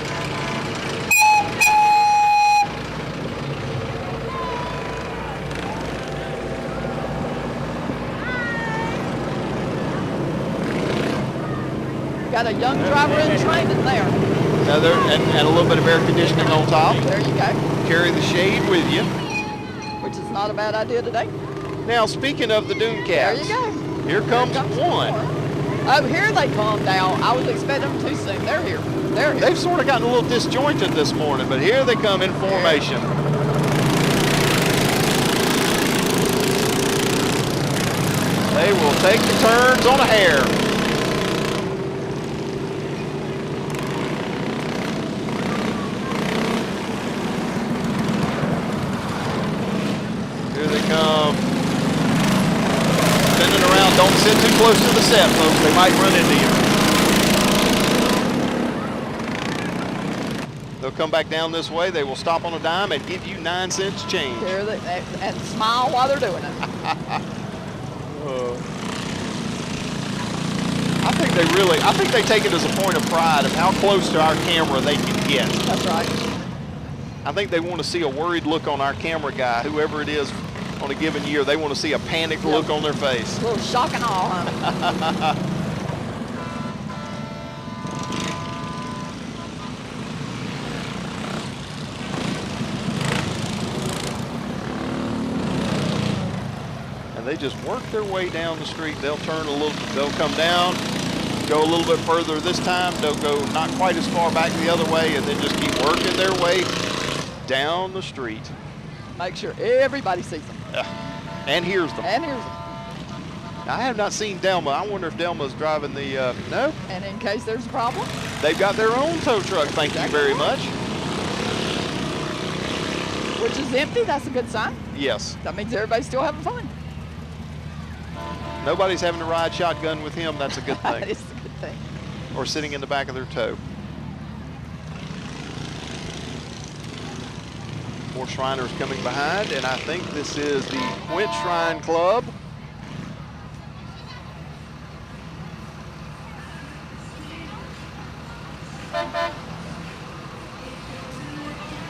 Got a young driver in training there. And a little bit of air conditioning on top. There you go. Carry the shade with you. Which is not a bad idea today. Now, speaking of the Dune There Cats, you go. here comes one. Oh, here they come down. I was expecting them too soon. They're here. They're here. They've sort of gotten a little disjointed this morning, but here they come in formation. They will take the turns on a hare. Here they come. Spinning around. Don't sit too close to the set, folks. They might run into you. They'll come back down this way. They will stop on a dime and give you 9 cents change. Here they, and smile while they're doing it. I think they take it as a point of pride of how close to our camera they can get. That's right. I think they want to see a worried look on our camera guy, whoever it is on a given year. They want to see a panicked look on their face. A little shock and awe, huh? And they just work their way down the street. They'll turn a little, they'll come down, go a little bit further this time. They'll go not quite as far back the other way and then just keep working their way down the street. Make sure everybody sees them. And hears them. And here's them. I have not seen Delma. I wonder if Delma's driving the, no? And in case there's a problem. They've got their own tow truck, thank you very much. Which is empty, that's a good sign. Yes. That means everybody's still having fun. Nobody's having to ride shotgun with him, that's a good That thing. is a good thing. Or sitting in the back of their tow. More Shriners coming behind, and I think this is the Quint Shrine Club.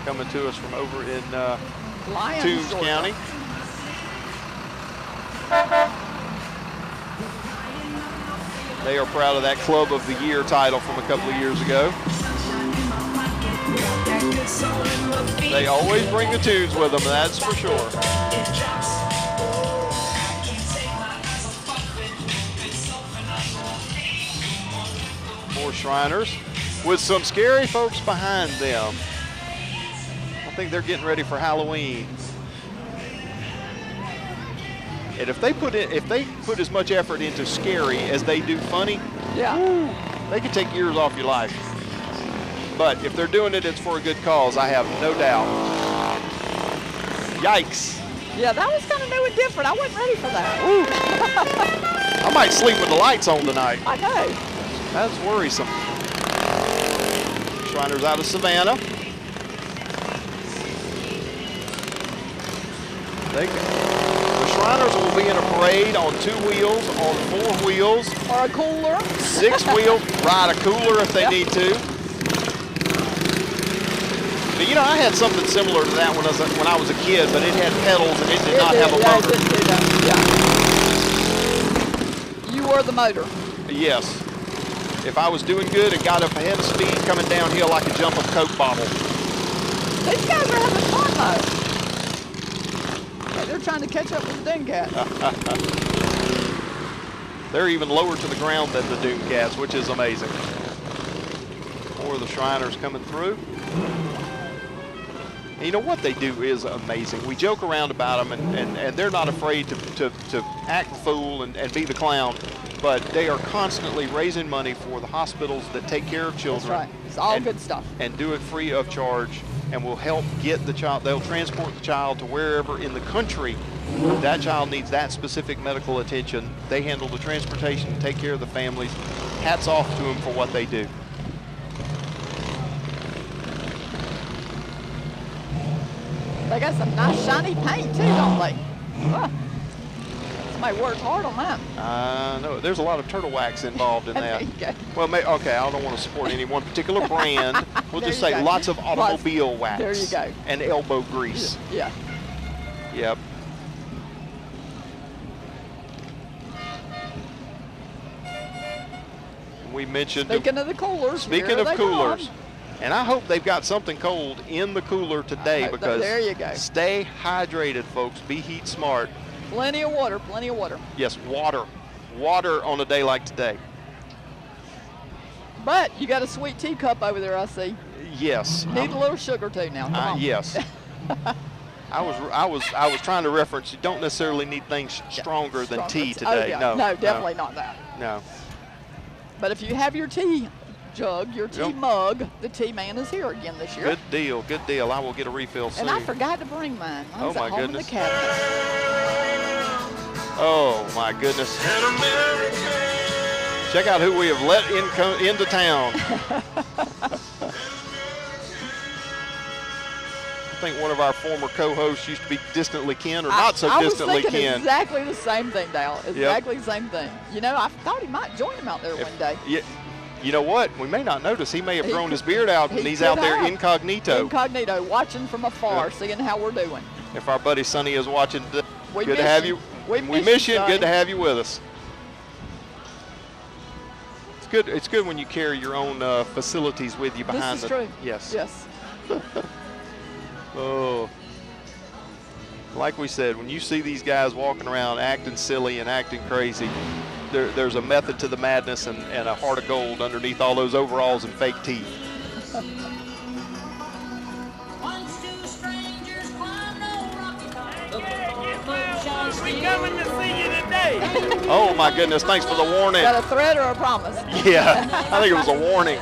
Coming to us from over in Lyons, Toombs Georgia. County. They are proud of that Club of the Year title from a couple of years ago. They always bring the tunes with them, that's for sure. More Shriners with some scary folks behind them. I think they're getting ready for Halloween. And if they put as much effort into scary as they do funny, Yeah. woo, they could take years off your life. But if they're doing it, it's for a good cause, I have no doubt. Yikes. Yeah, that was kind of new and different. I wasn't ready for that. Ooh. I might sleep with the lights on tonight. I know. That's worrisome. Shriners out of Savannah. The Shriners will be in a parade on 2 wheels, on 4 wheels, Or a cooler. 6 wheel, ride a cooler if they need to. But you know, I had something similar to that when I was a kid, but it had pedals and it did not have a Yeah, it motor. didn't do that. Yeah. You were the motor. Yes. If I was doing good and got up ahead of speed coming downhill, I could jump a Coke bottle. These guys are having fun though. Yeah, they're trying to catch up with the Dune Cat. They're even lower to the ground than the Dune Cats, which is amazing. More of the Shriners coming through. And you know what they do is amazing. We joke around about them, and they're not afraid to act the fool and be the clown, but they are constantly raising money for the hospitals that take care of children. That's right. It's all good stuff. And do it free of charge, and will help get the child. They'll transport the child to wherever in the country that child needs that specific medical attention. They handle the transportation, take care of the families. Hats off to them for what they do. They got some nice shiny paint too, don't they? Somebody worked hard on that. No, there's a lot of turtle wax involved in that. Okay. Well, okay, I don't want to support any one particular brand. We'll just say lots of automobile wax. There you go. And elbow grease. Yeah. Yep. We mentioned. Speaking of the coolers. Speaking of coolers. And I hope they've got something cold in the cooler today because there you go. Stay hydrated, folks. Be heat smart. Plenty of water, plenty of water. Yes, water. Water on a day like today. But you got a sweet tea cup over there, I see. Yes. Need a little sugar too now. Come on. Yes. I was trying to reference you don't necessarily need things stronger than tea today. Oh, yeah. No, definitely not that. No. But if you have your tea jug, your tea mug, the tea man is here again this year. Good deal, good deal. I will get a refill soon. And I forgot to bring mine. Mine's my at home goodness. in the cabinet. Oh my goodness. Check out who we have let into town. I think one of our former co-hosts used to be distantly kin, or not so distantly kin. I was thinking exactly the same thing, Dale. Exactly the same thing. You know, I thought he might join him out there one day. Yeah. You know what? We may not notice. He may have grown his beard out, and he's out there incognito. Incognito, watching from afar, seeing how we're doing. If our buddy Sonny is watching, good to have you. We miss you. Good to have you with us. It's good. It's good when you carry your own facilities with you behind This is true. Yes. Yes. Oh. Like we said, when you see these guys walking around acting silly and acting crazy, there's a method to the madness and a heart of gold underneath all those overalls and fake teeth. We coming to see you today. Oh my goodness, thanks for the warning. Is that a threat or a promise? Yeah, I think it was a warning.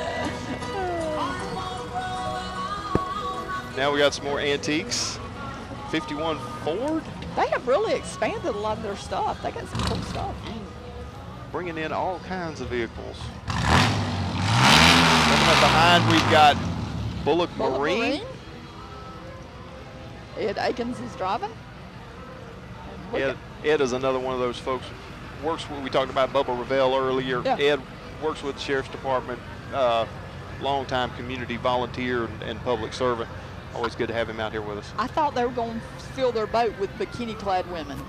Now we got some more antiques. 51 Ford. They have really expanded a lot of their stuff. They got some cool stuff. Bringing in all kinds of vehicles. Coming up behind, we've got Bullock Marine. Ed Akins is driving. Ed is another one of those folks. We talked about Bubba Revelle earlier. Yeah. Ed works with the Sheriff's Department, longtime community volunteer and public servant. Always good to have him out here with us. I thought they were going to fill their boat with bikini-clad women.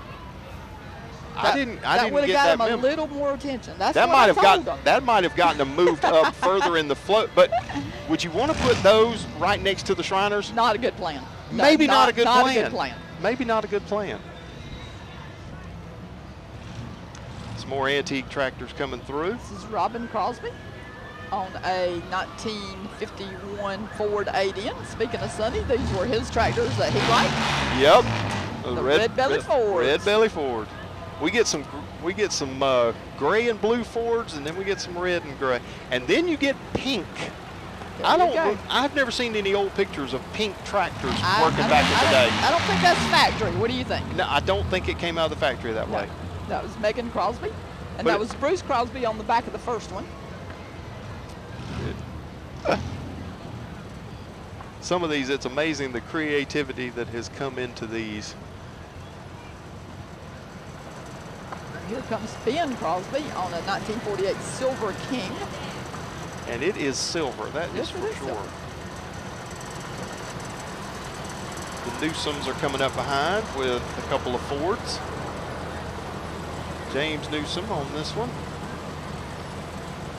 I didn't get that That would have got them a memo. little more attention. That's That what might I have told got them. that might have gotten them moved up further in the float. But would you want to put those right next to the Shriners? Not a good plan. No, Maybe not a good not plan. a good plan. Maybe not a good plan. Some more antique tractors coming through. This is Robin Crosby on a 1951 Ford 8N. Speaking of Sonny, these were his tractors that he liked. Yep. The red belly Fords. Red belly Ford. We get some gray and blue Fords, and then we get some red and gray, and then you get pink. I've never seen any old pictures of pink tractors working back in the day. I don't think that's factory. What do you think? No, I don't think it came out of the factory that way. That was Megan Crosby, and that was Bruce Crosby on the back of the first one. Some of these, it's amazing the creativity that has come into these. Here comes Ben Crosby on a 1948 Silver King. And it is silver, that is for sure. Silver. The Newsomes are coming up behind with a couple of Fords. James Newsome on this one.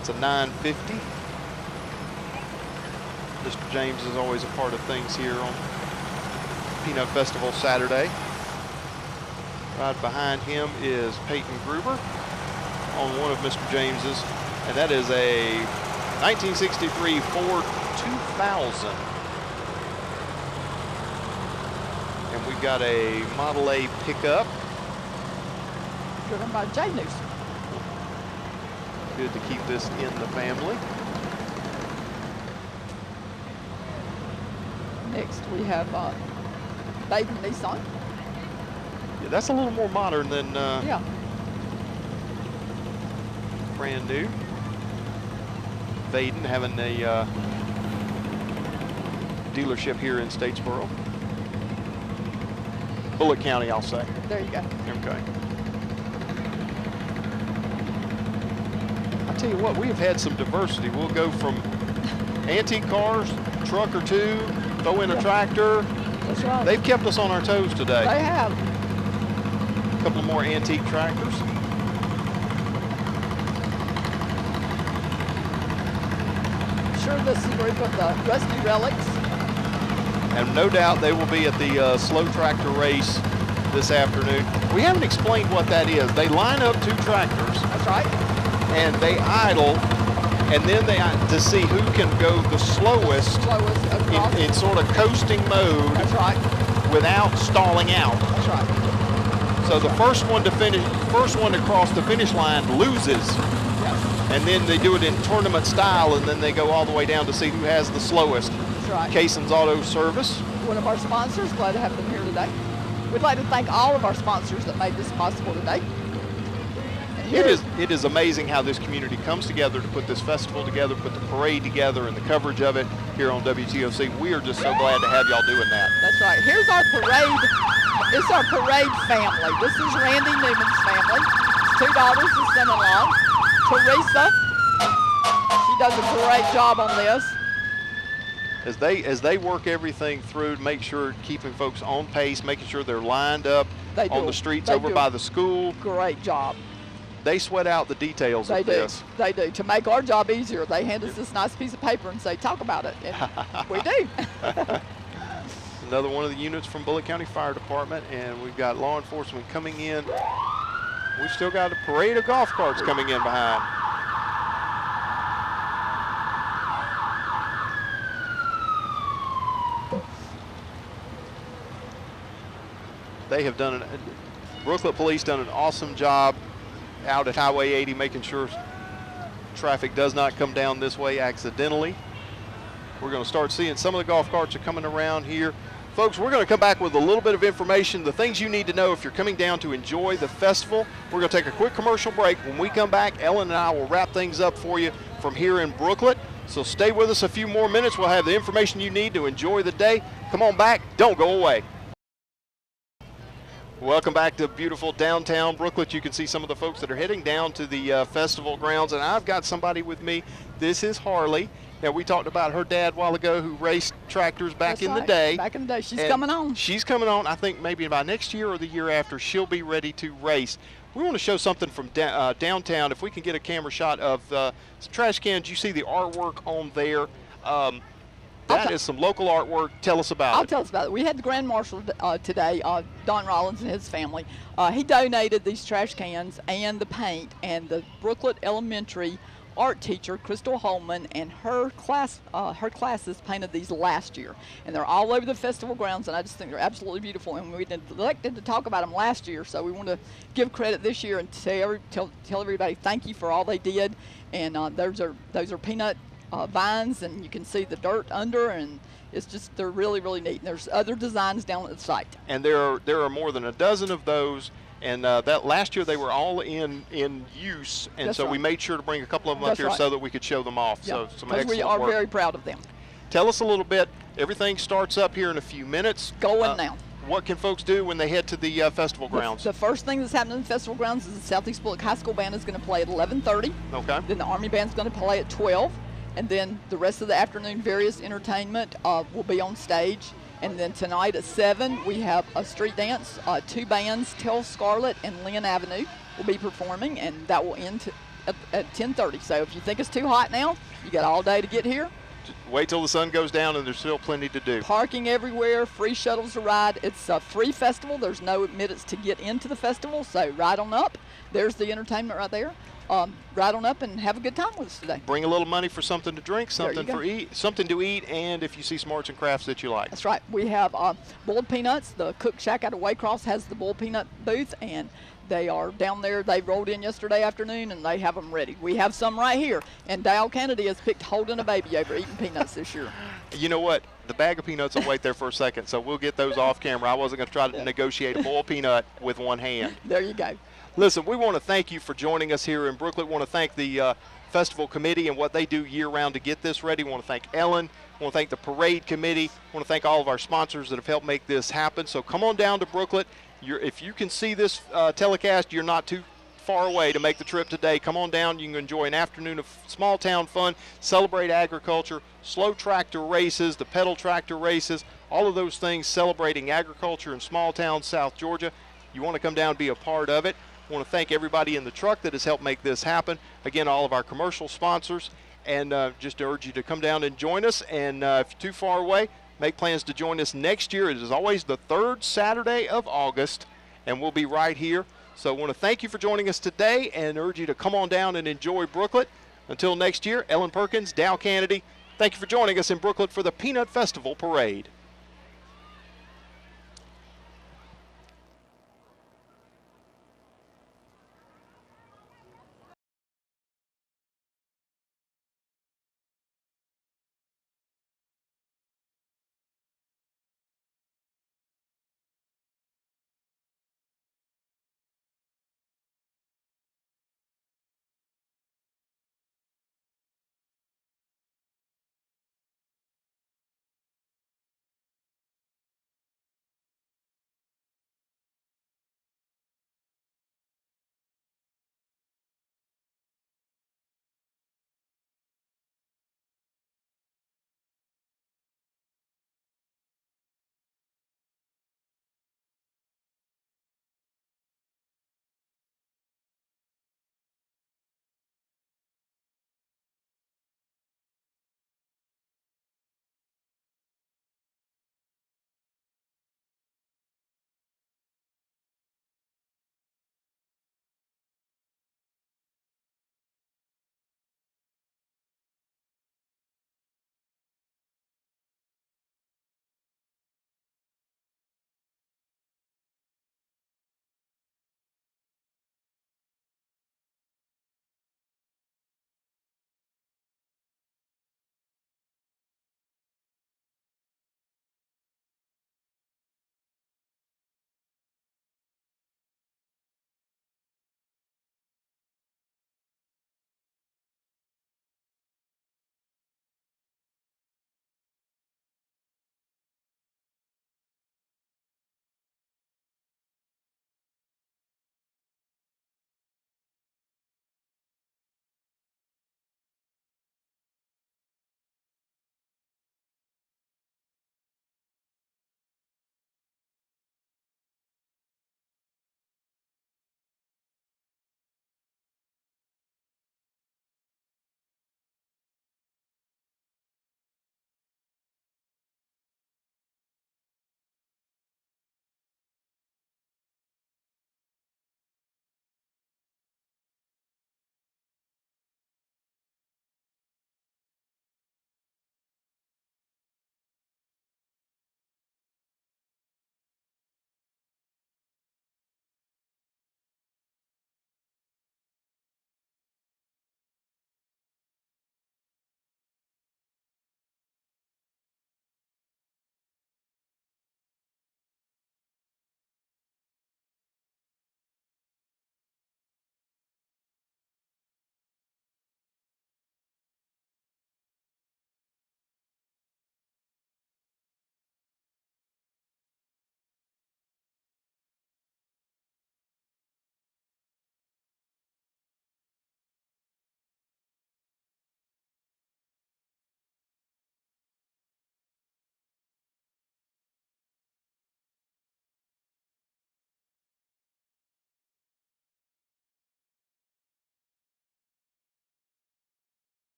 It's a 950. Mr. James is always a part of things here on Peanut Festival Saturday. Right behind him is Peyton Gruber on one of Mr. James's, and that is a 1963 Ford 2000. And we've got a Model A pickup. Driven by J News. Good to keep this in the family. Next we have Baden Nissan. Yeah, that's a little more modern than Yeah. brand new. Baden having a dealership here in Statesboro. Bullitt County, I'll say. There you go. Okay. I'll tell you what, we've had some diversity. We'll go from antique cars, truck or two, throw in a tractor. That's right. They've kept us on our toes today. They have. A couple more antique tractors. I'm sure this is a group of the Rusty Relics. And no doubt they will be at the slow tractor race this afternoon. We haven't explained what that is. They line up two tractors. That's right. And they idle, and then they to see who can go the slowest Slowest across. in sort of coasting mode. That's right. Without stalling out. That's right. So the first one to cross the finish line loses. Yes. And then they do it in tournament style, and then they go all the way down to see who has the slowest. That's right. Cason's Auto Service. One of our sponsors. Glad to have them here today. We'd like to thank all of our sponsors that made this possible today. It is amazing how this community comes together to put this festival together, put the parade together, and the coverage of it here on WTOC. We are just so glad to have y'all doing that. That's right. Here's our parade. It's our parade family. This is Randy Newman's family. His two daughters, his son-in-law. Teresa. She does a great job on this. As they work everything through to make sure keeping folks on pace, making sure they're lined up on the streets over by the school. Great job. They sweat out the details of this. They do. To make our job easier, they hand us this nice piece of paper and say, talk about it. And we do. Another one of the units from Bullitt County Fire Department, and we've got law enforcement coming in. We've still got a parade of golf carts coming in behind. They have done Brooklet Police done an awesome job out at Highway 80, making sure traffic does not come down this way accidentally. We're going to start seeing some of the golf carts are coming around here. Folks, we're going to come back with a little bit of information, the things you need to know if you're coming down to enjoy the festival. We're going to take a quick commercial break. When we come back, Ellen and I will wrap things up for you from here in Brooklet. So stay with us a few more minutes. We'll have the information you need to enjoy the day. Come on back. Don't go away. Welcome back to beautiful downtown Brooklet. You can see some of the folks that are heading down to the festival grounds, and I've got somebody with me. This is Harley. Now, we talked about her dad a while ago who raced tractors back in the day. Back in the day. She's coming on. She's coming on. I think maybe by next year or the year after, she'll be ready to race. We want to show something from downtown. If we can get a camera shot of some trash cans, you see the artwork on there. That is some local artwork. Tell us about it. I'll tell us about it. We had the Grand Marshal today, Don Rollins and his family. He donated these trash cans and the paint, and the Brooklet Elementary art teacher, Crystal Holman, and her classes painted these last year. And they're all over the festival grounds, and I just think they're absolutely beautiful. And we neglected to talk about them last year, so we want to give credit this year and tell everybody thank you for all they did. And those are peanut vines, and you can see the dirt under, and it's just, they're really, really neat. And there's other designs down at the site. And there are more than a dozen of those, and that last year they were all in use, and That's so right. we made sure to bring a couple of them up That's here right. so that we could show them off. Yeah, So some excellent we are work. very proud of them. Tell us a little bit. Everything starts up here in a few minutes. Going now. What can folks do when they head to the festival grounds? The first thing that's happening in the festival grounds is the Southeast Bullock High School Band is going to play at 11:30. Okay. Then the Army Band's going to play at 12. And then the rest of the afternoon, various entertainment will be on stage. And then tonight at 7, we have a street dance. Two bands, Tell Scarlet and Lynn Avenue, will be performing, and that will end at 10:30. So if you think it's too hot now, you got all day to get here. Just wait till the sun goes down, and there's still plenty to do. Parking everywhere, free shuttles to ride. It's a free festival. There's no admittance to get into the festival, so ride on up. There's the entertainment right there. right on up and have a good time with us today. Bring a little money for something to drink, There you something to eat, and if you see some arts and crafts that you like. That's right. We have boiled peanuts. The Cook Shack out of Waycross has the boiled peanut booth, and they are down there. They rolled in yesterday afternoon, and they have them ready. We have some right here, and Dale Kennedy has picked holding a baby over eating peanuts this year. You know what? The bag of peanuts will wait there for a second, so we'll get those off camera. I wasn't going to try to negotiate a boiled peanut with one hand. There you go. Listen, we want to thank you for joining us here in Brooklet. We want to thank the festival committee and what they do year-round to get this ready. We want to thank Ellen. We want to thank the parade committee. We want to thank all of our sponsors that have helped make this happen. So come on down to Brooklet. If you can see this telecast, you're not too far away to make the trip today. Come on down. You can enjoy an afternoon of small town fun, celebrate agriculture, slow tractor races, the pedal tractor races, all of those things celebrating agriculture in small town South Georgia. You want to come down and be a part of it. I want to thank everybody in the truck that has helped make this happen. Again, all of our commercial sponsors, and just urge you to come down and join us. And if you're too far away, make plans to join us next year. It is always the third Saturday of August, and we'll be right here. So I want to thank you for joining us today and urge you to come on down and enjoy Brooklet. Until next year, Ellen Perkins, Dow Kennedy, thank you for joining us in Brooklet for the Peanut Festival Parade.